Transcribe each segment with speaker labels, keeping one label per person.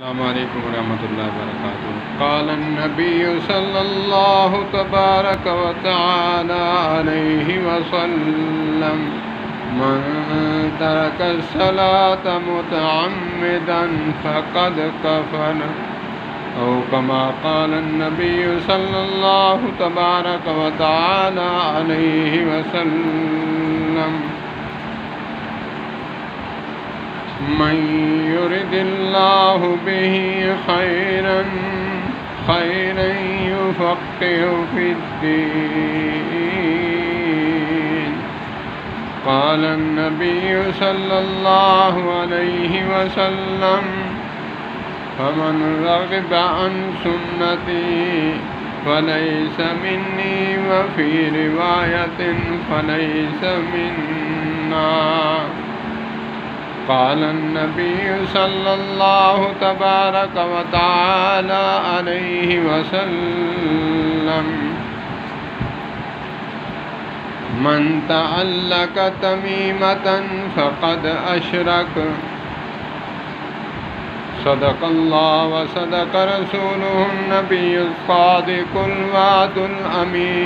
Speaker 1: अस्सलामुअलैकुम वरहमतुल्लाहि वबरकातुहू। क़ाल अन्नबी सल्लल्लाहु तबारक व तआला अलैहि वसल्लम मन तरक अस्सलात मुतअम्मिदन फ़क़द कफ़र औ कमा क़ाल अन्नबी सल्लल्लाहु तबारक व तआला अलैहि वसल्लम मन युरिदिल्लाहु बिही खैरन युफ़क़्क़िहु फ़िद्दीन। क़ाल अन्नबी सल्लल्लाहु अलैहि वसल्लम फमन रग़िब अन सुन्नती फ़लैस मिन्नी व फ़ी रिवायतिन फ़लैस मिन्ना। क़ाल अन्नबी सल्लल्लाहु तबारक व तआला अलैहि वसल्लम मन तअल्लक़ तमीमतन फ़क़द अशरक। सदक़ल्लाहु व सदक़ रसूलुहुन नबियुस सादिक़ुल वादुल अमीन।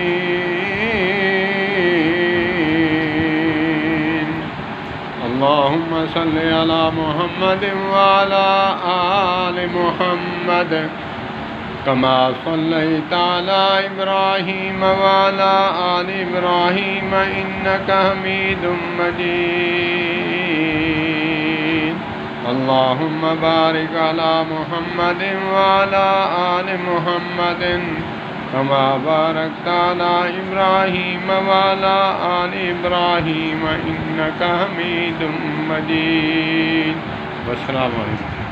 Speaker 1: अल्लाहुम्म सल्लि अला मुहम्मद व अला आलि मुहम्मद कमा सल्लैता अला इब्राहीम व अला आलि इब्राहीम इन्नका हमीदुम मजीद। अल्लाहुम्म बारिक अला मुहम्मद व अला आलि मुहम्मद कमा बारकता अला इब्राहीम व अला आलि इब्राहीम इन्नका हमीदुम मजीद। वस्सलामु अलैकुम।